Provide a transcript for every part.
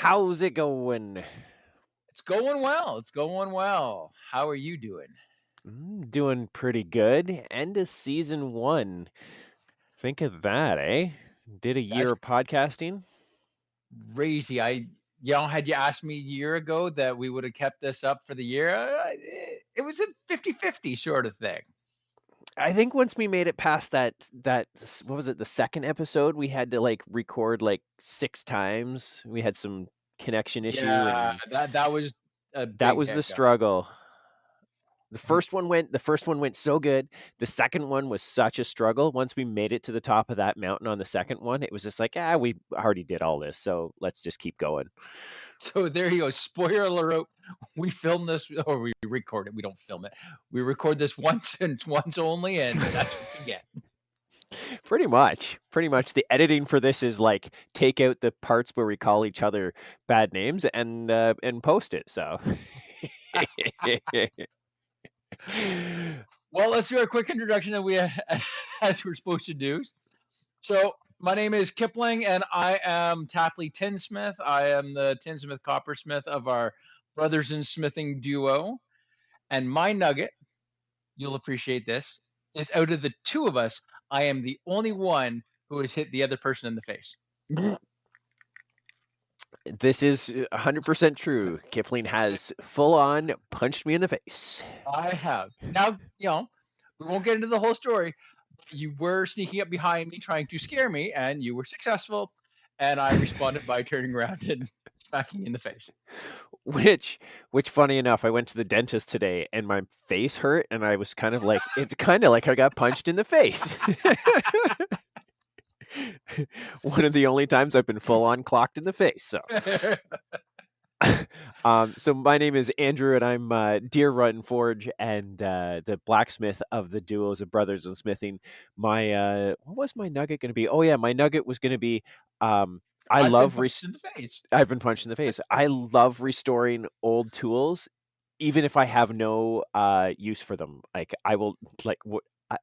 How's it going? It's going well. It's going well. How are you doing? Doing pretty good. End of season one. Think of that, eh? Did a year That's of podcasting. crazy. Had you asked me a year ago that we would have kept this up for the year, it was a 50-50 sort of thing. I think once we made it past what was it, the second episode, we had to like record like six times. We had some connection issue, Yeah, and that was a that big was the hiccup. struggle. The first one went so good. The second one was such a struggle. Once we made it to the top of that mountain on the second one, it was just like, we already did all this, so let's just keep going. So there you go. Spoiler alert. We film this or we record it. We don't film it. We record this once and once only, and that's what you get. Pretty much the editing for this is like take out the parts where we call each other bad names and post it. So Well, let's do a quick introduction that we as we're supposed to do. So my name is Kipling, and I am Tapley Tinsmith. I am the tinsmith coppersmith of our brothers in smithing duo. And my nugget, you'll appreciate this, is out of the two of us, I am the only one who has hit the other person in the face. this is 100% true. Kipling has full on punched me in the face. I have. Now, we won't get into the whole story. You were sneaking up behind me trying to scare me, and you were successful. And I responded by turning around and smacking you in the face. Which funny enough, I went to the dentist today and my face hurt and I was kind of like, it's kind of like I got punched in the face. One of the only times I've been full on clocked in the face. So my name is Andrew, and I'm Deer Run Forge and the blacksmith of the duos of Brothers in Smithing. My what was my nugget going to be? Oh yeah, my nugget was going to be I I've been love punched in the face. I've been punched in the face. I love restoring old tools, even if I have no use for them. Like I will like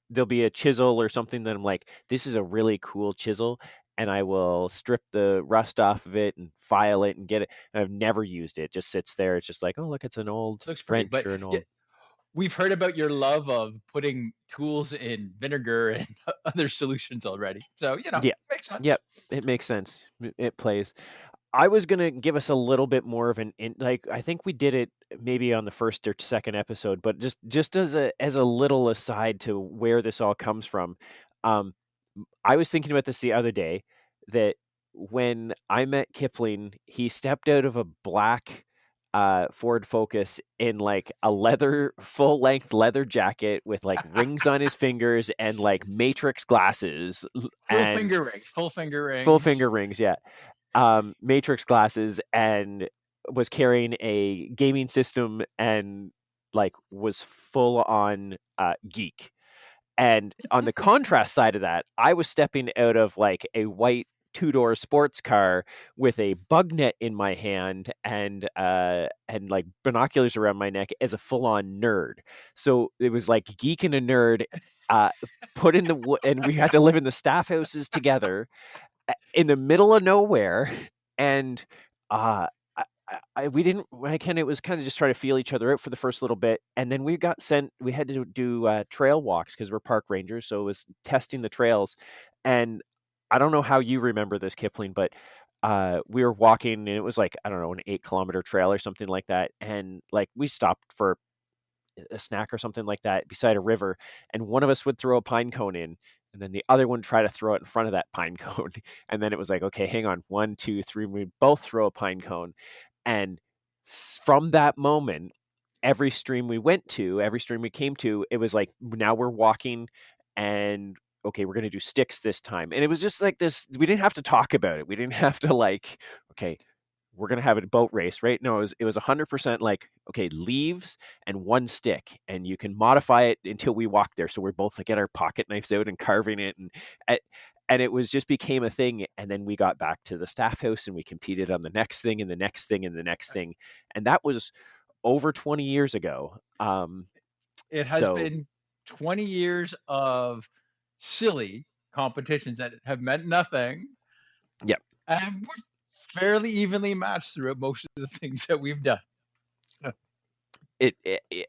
there'll be a chisel or something that I'm like, this is a really cool chisel, and I will strip the rust off of it and file it and get it. And I've never used it; just sits there. It's just like, oh look, it's an old Looks pretty, wrench but or an yeah, old. we've heard about your love of putting tools in vinegar and other solutions already. So, Yeah, makes sense. yep, it makes sense. It plays. I was gonna give us a little bit more of like I think we did it maybe on the first or second episode, but just as a little aside to where this all comes from. Um, I was thinking about this the other day that when I met Kipling, he stepped out of a black Ford Focus in like a full length leather jacket with like rings on his fingers and like matrix glasses Full and finger rings, full finger full rings. finger rings, yeah, matrix glasses, and was carrying a gaming system and like was full on geek. And on the contrast side of that, I was stepping out of like a white two-door sports car with a bug net in my hand and like binoculars around my neck as a full-on nerd. So it was like geek and a nerd uh put in and we had to live in the staff houses together in the middle of nowhere, and uh we didn't. Again, it was kind of just trying to feel each other out for the first little bit, and then we got sent. We had to do trail walks because we're park rangers, so it was testing the trails. And I don't know how you remember this, Kipling, but we were walking, and it was like, I don't know, an 8 kilometer trail or something like that, and like we stopped for a snack or something like that beside a river, and one of us would throw a pine cone in, and then the other one try to throw it in front of that pine cone, and then it was like, okay, hang on, 1 2 3, we both throw a pine cone. And from that moment, every stream we went to, every stream we came to, it was like, now we're walking, and okay, we're going to do sticks this time. And it was just like this, we didn't have to talk about it, we didn't have to like, okay, we're going to have a boat race, right? No, it was 100% like, okay, leaves and one stick, and you can modify it until we walk there. So we're both like, get our pocket knives out and carving it, and it was just became a thing. And then we got back to the staff house and we competed on the next thing and the next thing and the next thing, and that was over 20 years ago. It has So been 20 years of silly competitions that have meant nothing. yeah, And we're fairly evenly matched throughout most of the things that we've done.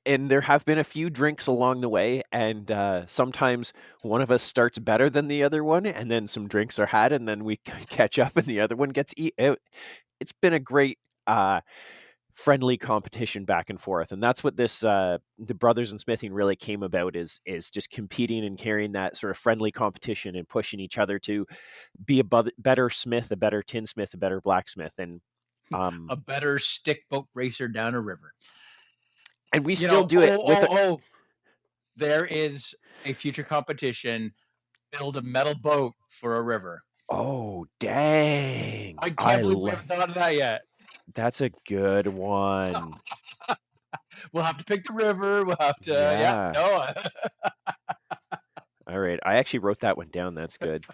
And there have been a few drinks along the way, and sometimes one of us starts better than the other one, and then some drinks are had, and then we catch up, and the other one gets eat out. It's been a great friendly competition back and forth, and that's what this the Brothers in Smithing really came about, is just competing and carrying that sort of friendly competition and pushing each other to be a better smith, a better tinsmith, a better blacksmith, and a better stick boat racer down a river. And we still do it. There is a future competition. Build a metal boat for a river. Oh, dang. I can't believe we haven't thought of that yet. That's a good one. We'll have to pick the river. We'll have to, All right. I actually wrote that one down. That's good.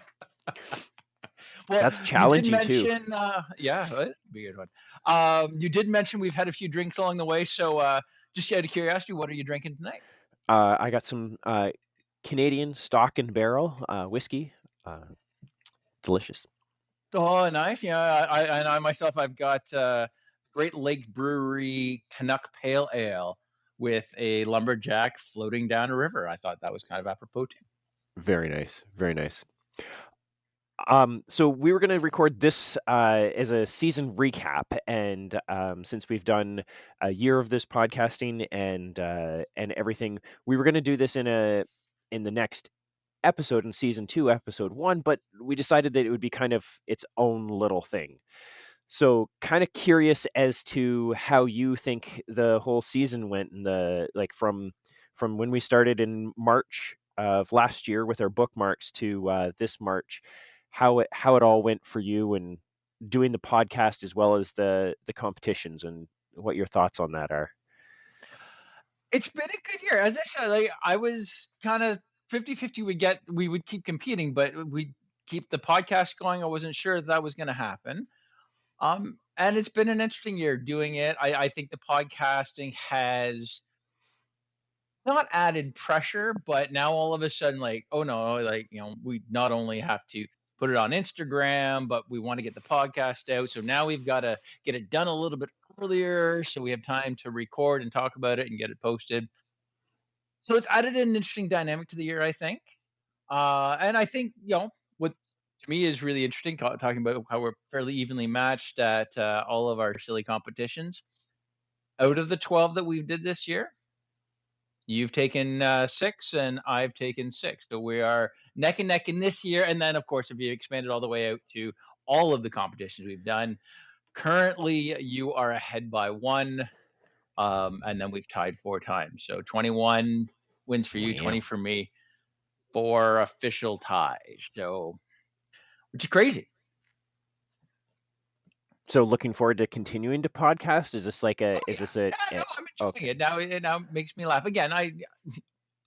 Well, that's challenging too. That'd be a good one. You did mention we've had a few drinks along the way. So just out of curiosity, what are you drinking tonight? I got some Canadian Stock and Barrel whiskey. Delicious. Oh, nice. Yeah, I myself, I've got Great Lake Brewery Canuck Pale Ale with a lumberjack floating down a river. I thought that was kind of apropos too. Very nice. Very nice. So we were going to record this as a season recap, and since we've done a year of this podcasting and everything, we were going to do this in the next episode in season 2, episode 1, but we decided that it would be kind of its own little thing. So kind of curious as to how you think the whole season went, and from when we started in March of last year with our bookmarks to this March, how it all went for you, and doing the podcast as well as the competitions, and what your thoughts on that are. It's been a good year. As I said, I was kind of 50-50. We would keep competing, but we'd keep the podcast going. I wasn't sure that was going to happen. And it's been an interesting year doing it. I think the podcasting has not added pressure, but now all of a sudden, we not only have to put it on Instagram, but we want to get the podcast out. So now we've got to get it done a little bit earlier, so we have time to record and talk about it and get it posted. So it's added an interesting dynamic to the year, I think. And I think, what to me is really interesting, talking about how we're fairly evenly matched at all of our silly competitions. Out of the 12 that we did this year, you've taken 6 and I've taken 6. So we are neck and neck in this year. And then, of course, if you expand it all the way out to all of the competitions we've done, currently you are ahead by 1. And then we've tied 4 times. So 21 wins for you, 20 for me, 4 official ties. So, which is crazy. So looking forward to continuing to podcast. Is this like a? I'm enjoying it now. It now makes me laugh again.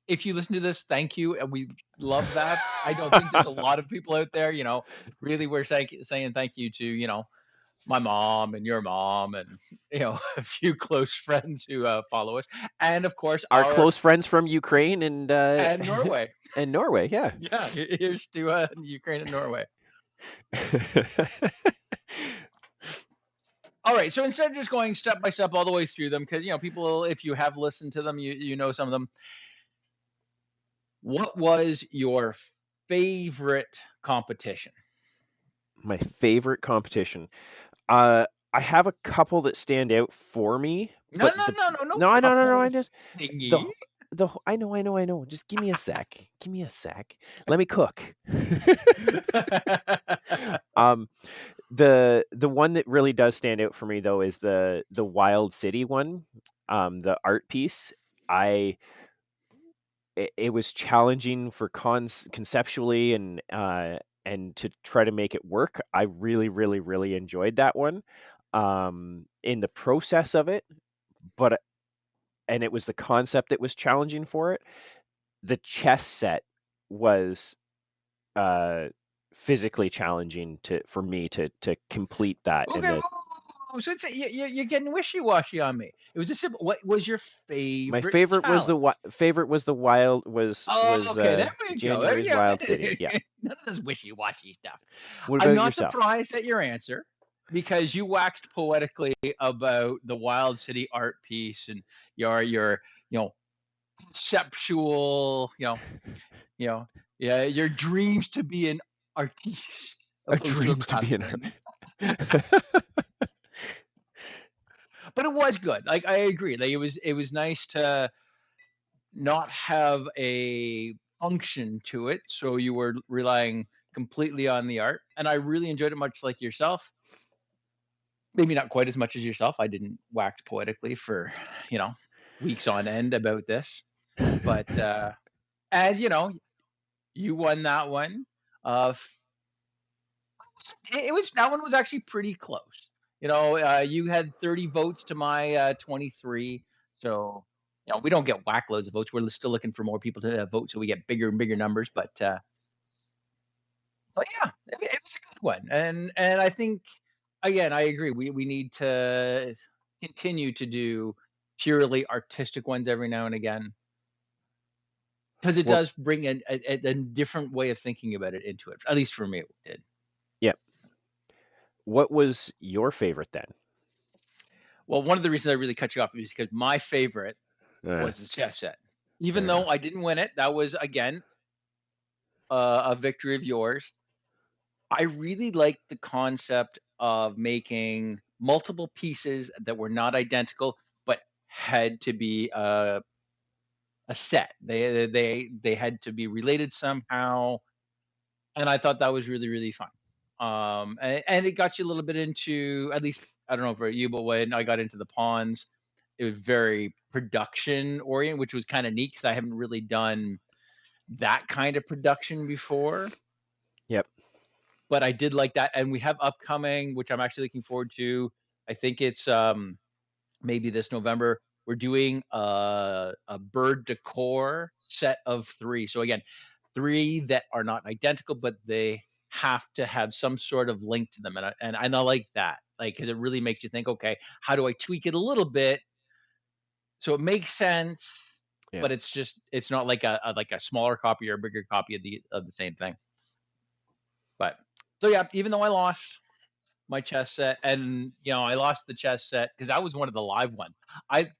If you listen to this, thank you, and we love that. I don't think there's a lot of people out there. Really, we're saying thank you to my mom and your mom, and a few close friends who follow us, and of course our close friends from Ukraine and Norway. And Norway, yeah. Here's to Ukraine and Norway. All right, so instead of just going step by step all the way through them, because people, if you have listened to them, you know some of them. What was your favorite competition? My favorite competition. I have a couple that stand out for me. No. I just I know. Just give me a sec. Let me cook. The one that really does stand out for me though is the Wild City one, the art piece. It was challenging for conceptually and to try to make it work. I really, really, really enjoyed that one in the process of it, and it was the concept that was challenging for it. The chess set was physically challenging for me to complete that. Okay, so it's you're getting wishy-washy on me. It was a simple. What was your favorite? My favorite challenge? was the Wild okay, there we January's go. Wild City. Yeah. None of this wishy-washy stuff. What about I'm not yourself? surprised at your answer. because you waxed poetically about the Wild City art piece and your conceptual, you know, yeah, your dreams to be an artiste Our opposed to a dreams to be an craftsman. But it was good. Like I agree. Like it was nice to not have a function to it, so you were relying completely on the art. And I really enjoyed it, much like yourself. Maybe not quite as much as yourself. I didn't wax poetically for, you know, weeks on end about this. But and you won that one. It was that one was actually pretty close. You had 30 votes to my 23. So, we don't get whack loads of votes. We're still looking for more people to vote so we get bigger and bigger numbers. But yeah, it was a good one. And I think, again, I agree. We need to continue to do purely artistic ones every now and again, because it What does bring a different way of thinking about it into it. At least for me, it did. yeah. What was your favorite then? Well, one of the reasons I really cut you off is because my favorite Uh, was the chess set. Even fair though enough. I didn't win it, that was again a victory of yours. I really liked the concept of making multiple pieces that were not identical, but had to be a set. They had to be related somehow, and I thought that was really really fun. And it got you a little bit into, at least I don't know for you, but when I got into the pawns, it was very production oriented, which was kind of neat because I haven't really done that kind of production before. Yep. But I did like that, and we have upcoming, which I'm actually looking forward to. I think it's maybe this November. We're doing a bird decor set of 3. So again, 3 that are not identical, but they have to have some sort of link to them, and I like that, like, because it really makes you think, okay, how do I tweak it a little bit so it makes sense, Yeah. but it's not like a smaller copy or a bigger copy of the same thing. But so yeah, even though I lost my chess set, and I lost the chess set because that was one of the live ones. I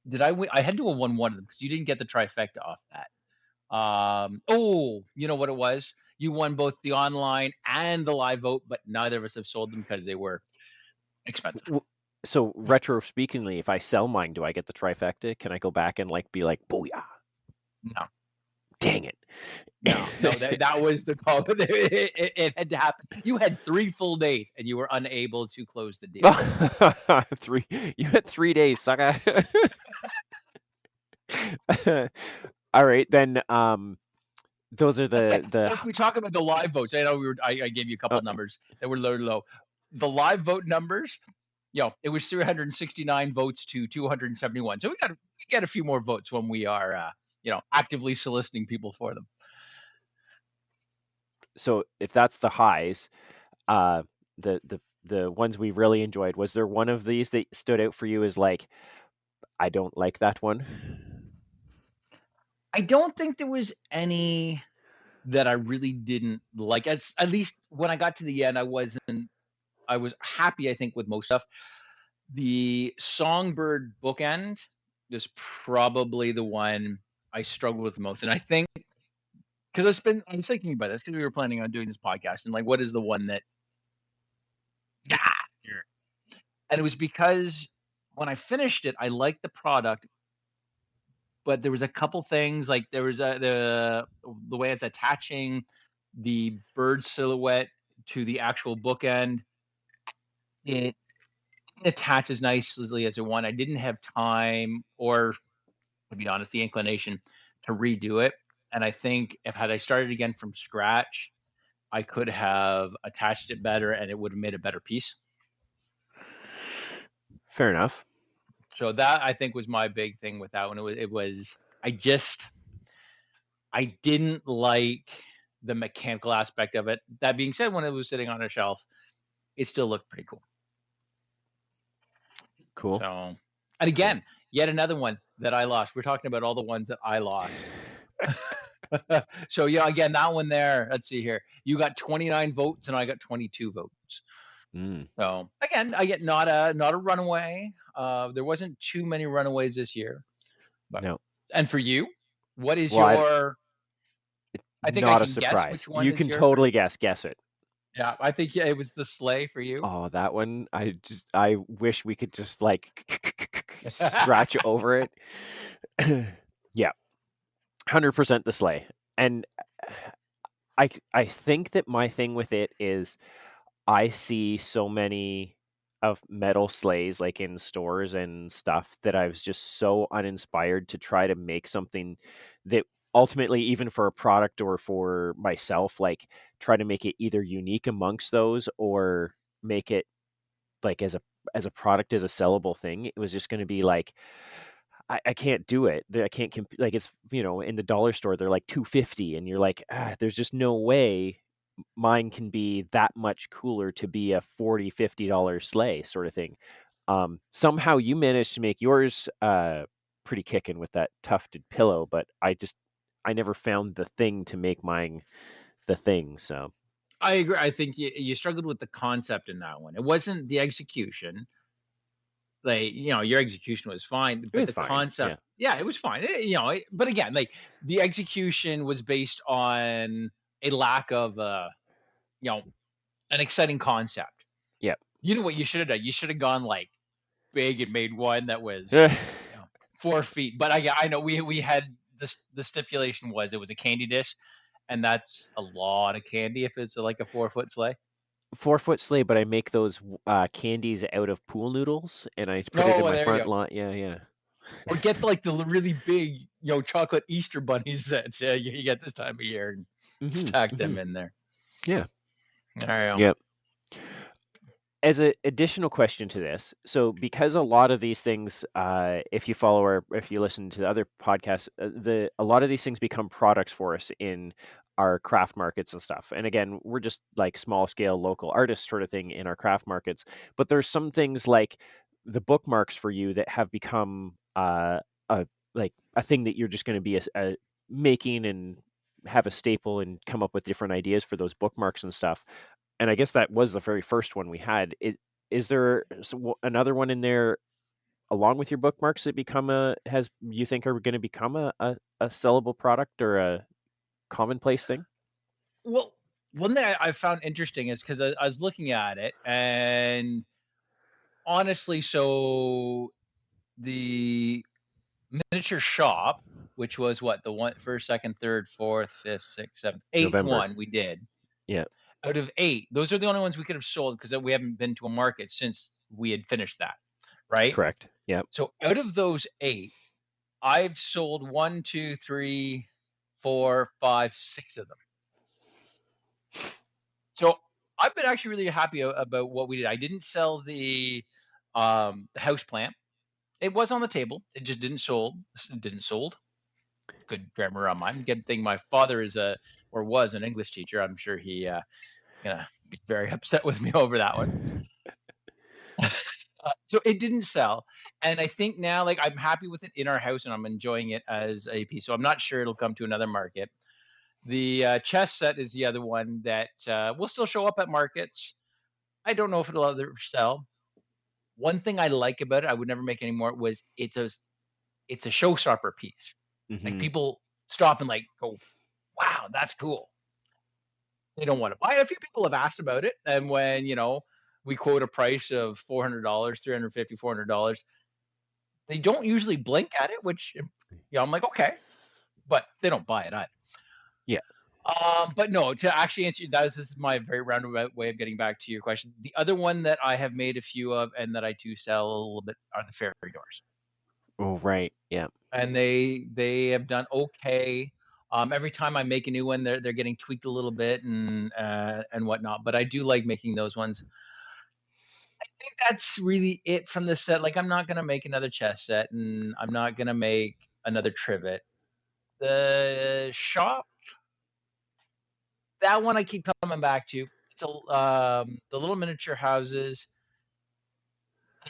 did I win. I had to have won one of them because you didn't get the trifecta off that. Oh, you know what it was? You won both the online and the live vote, but neither of us have sold them because they were expensive. So retro speakingly, if I sell mine, do I get the trifecta? Can I go back and be like, booyah? No, Dang it. no, that was the call. It had to happen. You had 3 full days and you were unable to close the deal. You had 3 days, sucker. All right, then those are If we talk about the live votes, I know I gave you a couple of numbers that were low. The live vote numbers, it was 369 votes to 271. So we get a few more votes when we are, actively soliciting people for them. so if that's the highs, the ones we really enjoyed, was there one of these that stood out for you as like, I don't like that one? I don't think there was any that I really didn't like. At least when I got to the end, I was happy, I think, with most stuff. The Songbird bookend is probably the one I struggled with the most. And I think because I was thinking about this because we were planning on doing this podcast and like, what is the one that, and it was because when I finished it, I liked the product, but there was a couple things, like there was the way it's attaching the bird silhouette to the actual bookend. It attaches nicely as a one. I didn't have time, or to be honest, the inclination to redo it. And I think if had I started again from scratch, I could have attached it better and it would have made a better piece. Fair enough. So that, I think, was my big thing with that one. I didn't like the mechanical aspect of it. That being said, when it was sitting on a shelf, it still looked pretty cool. Cool. So, and again, yet another one that I lost. We're talking about all the ones that I lost. So yeah, again, that one there. Let's see here. You got 29 votes, and I got 22 votes. Mm, So again, I get not a runaway. There wasn't too many runaways this year. But no. and for you, what is Well, your? I think I not a can guess which surprise. one You is can your for totally you. guess it. Yeah, I think yeah, it was the sleigh for you. Oh, that one, I wish we could just like scratch over it. Yeah, 100% the sleigh. And I think that my thing with it is I see so many of metal sleighs like in stores and stuff that I was just so uninspired to try to make something that ultimately, even for a product or for myself, like try to make it either unique amongst those or make it like as a product, as a sellable thing. It was just going to be like I can't do it. I can't like it's in the dollar store they're like 250 and you're like there's just no way mine can be that much cooler to be a 40-50 dollar sleigh sort of thing. Somehow you managed to make yours pretty kicking with that tufted pillow, but I never found the thing to make mine the thing. So I agree. I think you struggled with the concept in that one. It wasn't the execution. Like your execution was fine, it but was the fine. concept, Yeah, yeah, it was fine. But again, like the execution was based on a lack of you know an exciting concept. yeah. You know what you should have done? You should have gone like big and made one that was Eh, 4 feet. But I know we had this. The stipulation was it was a candy dish, and that's a lot of candy if it's like a 4 foot sleigh. 4 foot sleigh, but I make those candies out of pool noodles and I put it Oh, in well, my there you front go. lawn. Yeah, yeah. Or get like the really big, chocolate Easter bunnies that you get this time of year and Hmm. stack Hmm. them in there. Yeah. There you go. Yep. As an additional question to this, so because a lot of these things, if you follow or if you listen to the other podcasts, a lot of these things become products for us in our craft markets and stuff. And again, we're just like small scale local artists sort of thing in our craft markets. But there's some things like the bookmarks for you that have become a like a thing that you're just going to be making and have a staple and come up with different ideas for those bookmarks and stuff. And I guess that was the very first one we had. Is there another one in there along with your bookmarks that you think are going to become a sellable product or a commonplace thing? Well, one thing I found interesting is because I was looking at it, and honestly, so the miniature shop, which was what the one first, second, third, fourth, fifth, sixth, seventh, eighth November. one we did. Yeah, Out of eight, those are the only ones we could have sold because we haven't been to a market since we had finished that, right? correct. Yeah. So out of those eight, I've sold one, two, three, four, five, six of them. So I've been actually really happy about what we did. I didn't sell the house plant. It was on the table. It just didn't sold. It didn't sold. Good grammar on mine. Good thing my father is or was an English teacher. I'm sure he gonna be very upset with me over that one. So it didn't sell, and I think now like I'm happy with it in our house, and I'm enjoying it as a piece. So I'm not sure it'll come to another market. The chess set is the other one that will still show up at markets. I don't know if it'll ever sell. One thing I like about it, I would never make anymore, was it's a showstopper piece. Like Hmm. people stop and like go, wow, that's cool. They don't want to buy it. A few people have asked about it, and when we quote a price of $400, 350, $400, they don't usually blink at it, which I'm like, okay, but they don't buy it either. Yeah. But no, to actually answer this is my very roundabout way of getting back to your question. The other one that I have made a few of and that I do sell a little bit are the fairy doors, Oh, right. Yeah. and they have done okay. Every time I make a new one, they're getting tweaked a little bit and whatnot. But I do like making those ones. I think that's really it from the set. Like I'm not gonna make another chess set, and I'm not gonna make another trivet. The shop, that one I keep coming back to. It's the little miniature houses.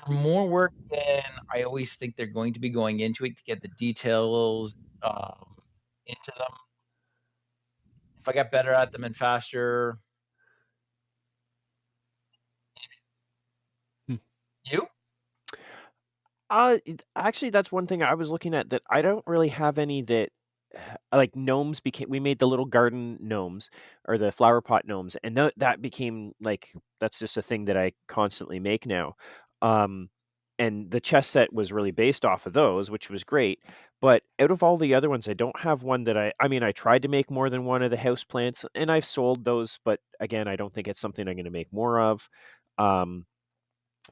They're more work than I always think they're going to be going into it to get the details into them. if I got better at them and faster. Hmm. You? Actually, that's one thing I was looking at that I don't really have any that like gnomes became. We made the little garden gnomes or the flower pot gnomes, and that became like that's just a thing that I constantly make now. Um, and the chess set was really based off of those, which was great. But out of all the other ones, I don't have one that I mean, I tried to make more than one of the house plants, and I've sold those, but again, I don't think it's something I'm going to make more of. Um,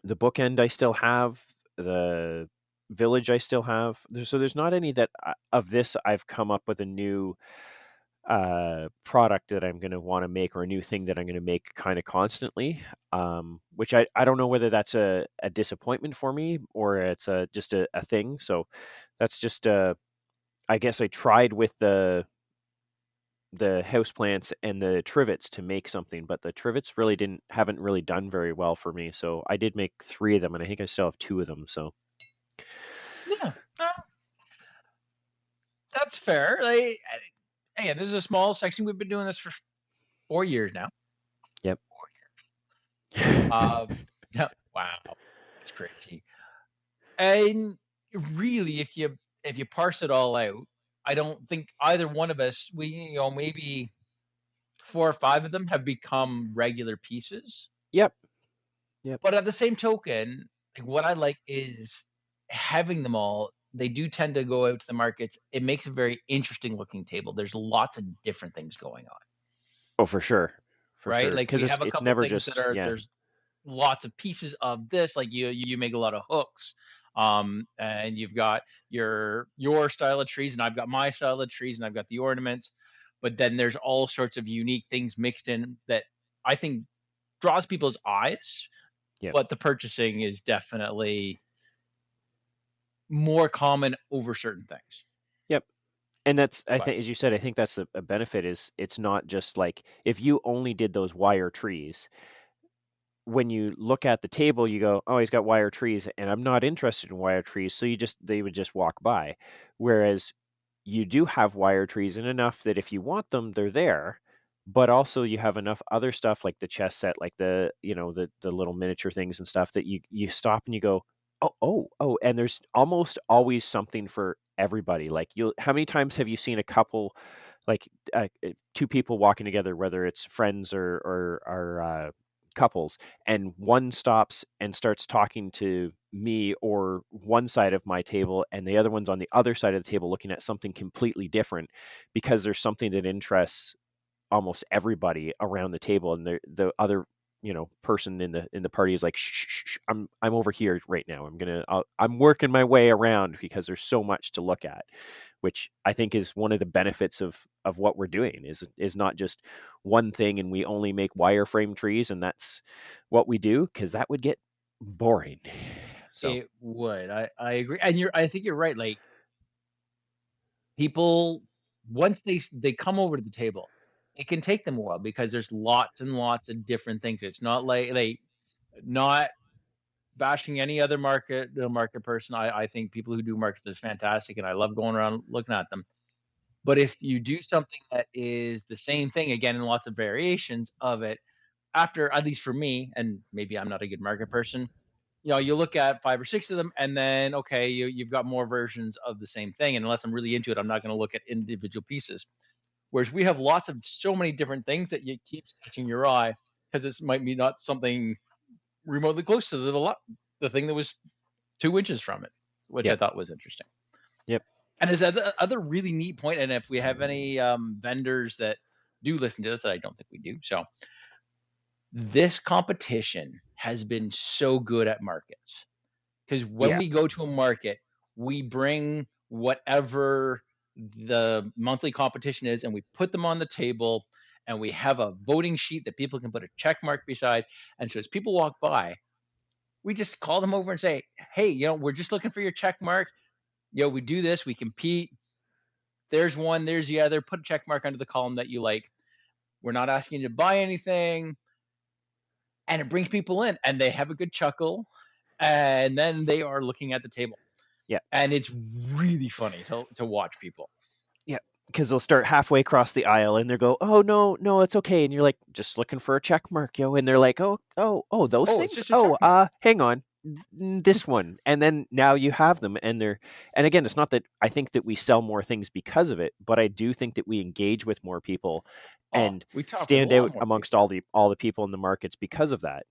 the bookend I still have, the village I still have. So there's not any that of this I've come up with a new product that I'm going to want to make or a new thing that I'm going to make kind of constantly. Which I don't know whether that's a disappointment for me or it's just a thing. So that's just I guess I tried with the houseplants and the trivets to make something, but the trivets really haven't really done very well for me. So I did make 3 of them, and I think I still have 2 of them. So Yeah, that's fair. Like, again, this is a small section. We've been doing this for 4 years now. yep. 4 years. Wow, that's crazy. And really, if you parse it all out, I don't think either one of us, maybe 4 or 5 of them have become regular pieces. Yep. Yep. But at the same token, like, what I like is having them all. They do tend to go out to the markets. It makes a very interesting looking table. There's lots of different things going on, Oh, for sure. For right? sure. Like Because we have a it's couple never things that just are yeah. there's lots of pieces of this. Like you make a lot of hooks, and you've got your style of trees, and I've got my style of trees, and I've got the ornaments. But then there's all sorts of unique things mixed in that I think draws people's eyes. Yep. But the purchasing is definitely more common over certain things. Yep. And that's I But think as you said, I think that's a benefit is it's not just like if you only did those wire trees, when you look at the table, you go, "Oh, he's got wire trees," and I'm not interested in wire trees, so they would just walk by. Whereas you do have wire trees and enough that if you want them, they're there, but also you have enough other stuff like the chess set, like the little miniature things and stuff that you stop and you go, "Oh," and there's almost always something for everybody. Like you how many times have you seen a couple like 2 people walking together, whether it's friends or couples, and one stops and starts talking to me or one side of my table and the other one's on the other side of the table looking at something completely different because there's something that interests almost everybody around the table and the other person in the party is like shh, I'm over here right now. I'm working my way around because there's so much to look at, which I think is one of the benefits of what we're doing is not just one thing and we only make wireframe trees and that's what we do because that would get boring. So it would. I agree. And I think you're right. Like people once they come over to the table, it can take them a while because there's lots and lots of different things. It's not like not bashing any other market person. I think people who do markets is fantastic and I love going around looking at them. But if you do something that is the same thing again in lots of variations of it, after at least for me, and maybe I'm not a good market person, you look at 5 or 6 of them, and then okay, you've got more versions of the same thing. And unless I'm really into it, I'm not going to look at individual pieces. Whereas we have lots of so many different things that you keep catching your eye because it might be not something remotely close to the thing that was 2 inches from it, which I yep. thought was interesting. Yep. And is that other really neat point? And if we have any vendors that do listen to this, I don't think we do. So this competition has been so good at markets because when Yeah. we go to a market, we bring whatever the monthly competition is and we put them on the table and we have a voting sheet that people can put a check mark beside. And so as people walk by, we just call them over and say, hey, we're just looking for your check mark. We do this, we compete. There's one, there's the other. Put a check mark under the column that you like. We're not asking you to buy anything. And it brings people in and they have a good chuckle. And then they are looking at the table. Yeah. And it's really funny to watch people. Yeah. because they'll start halfway across the aisle and they'll go, "Oh no, no, it's okay," and you're like, "Just looking for a check mark, yo," and they're like, "Oh, those Oh, it's things? just a check mark. Hang on, this one," and then now you have them, and again, it's not that I think that we sell more things because of it, but I do think that we engage with more people Oh, and we talk with a stand lot out more amongst people. all the people in the markets because of that.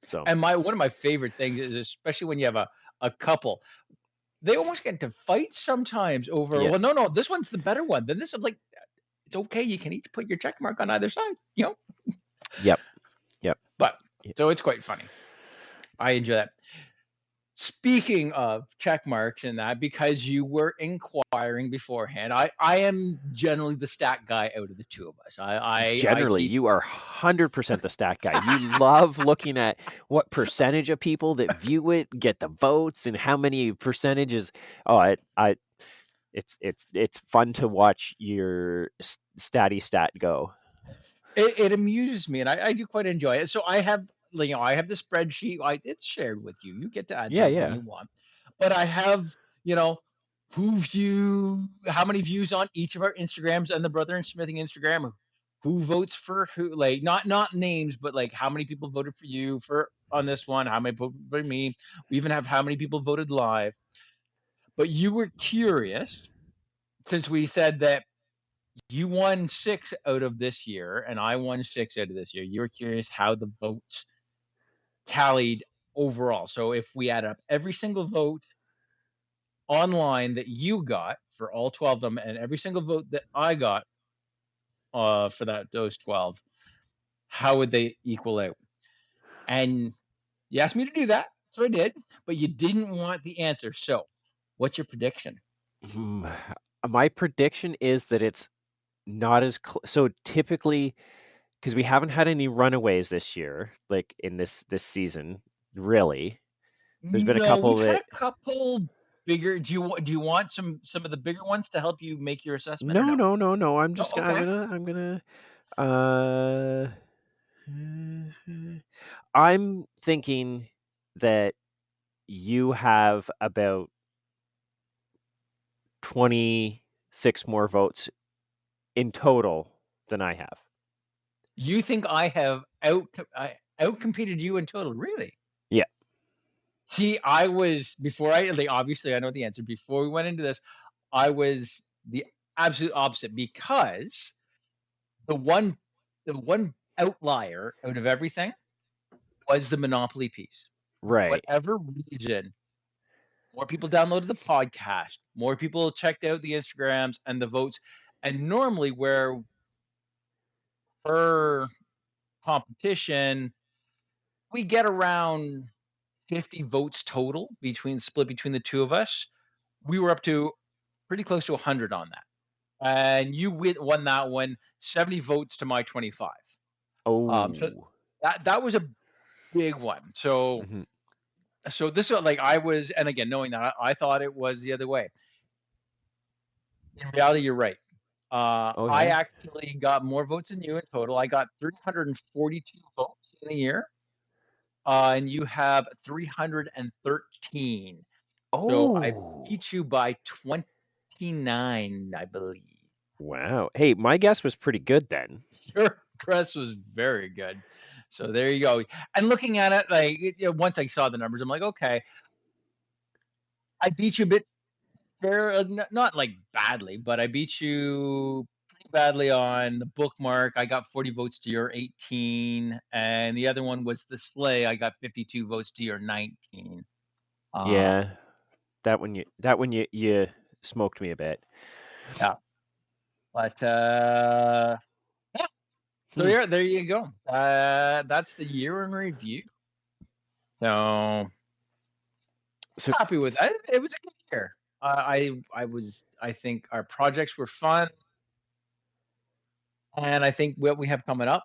So And one of my favorite things is, especially when you have a couple, they almost get into fights sometimes over, yeah, well, no, this one's the better one. Then this is like, it's okay. You can each put your check mark on either side, you know? yep, yep. But so it's quite funny. I enjoy that. Speaking of check marks and that, because you were inquiring beforehand, I am generally the stat guy out of the two of us. I Generally, keep you are 100% the stat guy. You love looking at what percentage of people that view it get the votes and how many percentages. Oh, it's fun to watch your statty stat go. it amuses me, and I do quite enjoy it. So I have, I have the spreadsheet. It's shared with you. You get to add Yeah, that when yeah. you want. But I have, you know, how many views on each of our Instagrams and the Brother and Smithing Instagram. Who votes for who? Like not names, but like how many people voted for you for on this one? How many voted for me? We even have how many people voted live. But you were curious, since we said that you won 6 out of this year and I won 6 out of this year. You were curious how the votes tallied overall. So if we add up every single vote online that you got for all 12 of them and every single vote that I got for those 12, how would they equal out? And you asked me to do that, so I did, but you didn't want the answer. So, what's your prediction? Hmm. My prediction is that it's not as so typically because we haven't had any runaways this year, like in this season. Really, there's been a No, couple we've had that a couple bigger. Do you want some of the bigger ones to help you make your assessment or no, no? no, no, no. Oh, okay. I'm gonna uh I'm thinking that you have about 26 more votes in total than I have. You think I have outcompeted you in total? Really? Yeah. See, I was before I like obviously I know the answer. Before we went into this, I was the absolute opposite because the one the one outlier out of everything was the Monopoly piece. For Right. whatever reason, more people downloaded the podcast, more people checked out the Instagrams and the votes. And normally, where for competition, we get around 50 votes total split between the two of us. We were up to pretty close to 100 on that. And you won that one 70 votes to my 25. So Oh. that was a big one. So Mhm. this was like I was, and again, knowing that I thought it was the other way. In reality, you're right. Oh I yeah. actually got more votes than you in total. I got 342 votes in the year, and you have 313. So I Oh. beat you by 29, I believe. Wow. Hey, my guess was pretty good then. Your guess was very good. So there you go. And looking at it, like once I saw the numbers, I'm like, okay, I beat you a bit fair, not like badly, but I beat you pretty badly on the bookmark. I got 40 votes to your 18, and the other one was the sleigh. I got 52 votes to your 19. Uh, Yeah. That one you smoked me a bit. yeah, but yeah. So Hmm. yeah, there you go. That's the year in review. So So happy with it. It was a good year. I think our projects were fun, and I think what we have coming up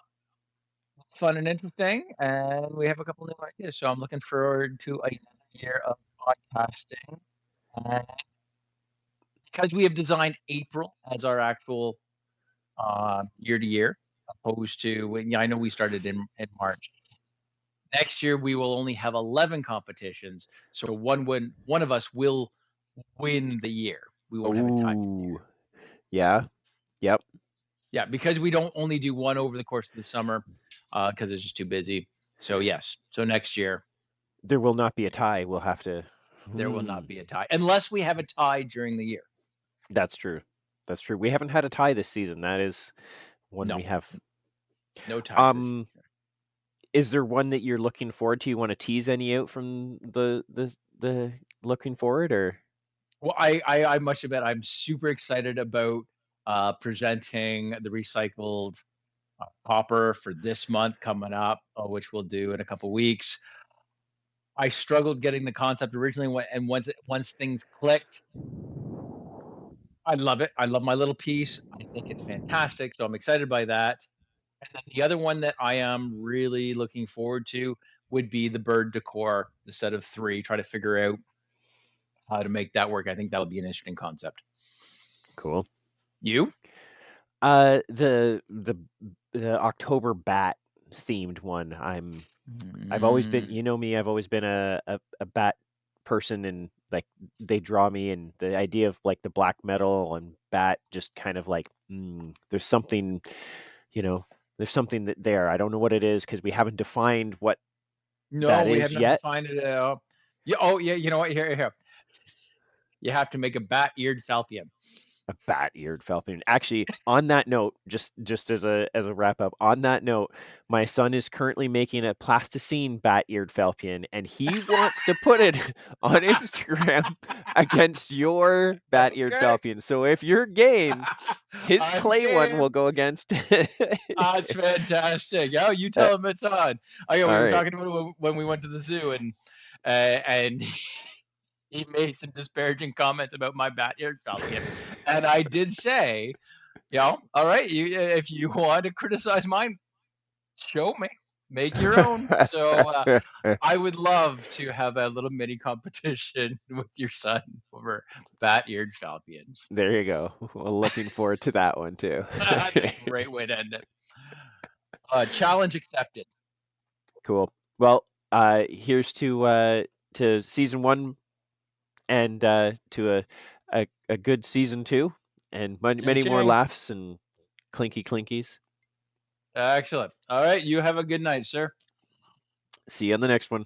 is fun and interesting, and we have a couple new ideas. So I'm looking forward to another year of podcasting. And because we have designed April as our actual year to year, opposed to I know we started in March. Next year we will only have 11 competitions, so one of us will win the year. We won't have a tie for the year. oh. Yeah. Yep. Yeah, because we don't only do one over the course of the summer, because it's just too busy. So yes, so next year There will not be a tie. We'll have to. there will not be a tie unless we have a tie during the year. That's true. That's true. We haven't had a tie this season. That is one No, we have. no ties this season. Is there one that you're looking forward to? You want to tease any out from the looking forward, or? Well, I must admit I'm super excited about presenting the recycled copper for this month coming up, which we'll do in a couple weeks. I struggled getting the concept originally, and once things clicked, I love it. I love my little piece. I think it's fantastic, so I'm excited by that. And then the other one that I am really looking forward to would be the bird decor, the set of 3. Try to figure out how to make that work. I think that'll be an interesting concept. Cool. You? The October bat themed one. I've always been, you know me, I've always been a bat person, and like they draw me, and the idea of like the black metal and bat just kind of like there's something, there's something that there. I don't know what it is because we haven't defined what that we is have not yet. defined it at all. Yeah. Oh, yeah. You know what? Here. You have to make a bat-eared falpion. A bat-eared falcon. Actually, on that note, just as a wrap up, on that note, my son is currently making a plasticine bat-eared falcon, and he wants to put it on Instagram against your bat-eared falcon. So if you're game, his clay one will go against. That's fantastic. Oh, you tell him it's on. We were talking about it when we went to the zoo, and he made some disparaging comments about my bat-eared falcon, and I did say, all right, if you want to criticize mine, show me, make your own. So I would love to have a little mini competition with your son over bat-eared falcons. There you go. Well, looking forward to that one too. That's a great way to end it. Challenge accepted. Cool. Well, here's to season 1. And to a good season 2, and many more laughs and clinkies. Excellent. All right, you have a good night, sir. See you on the next one.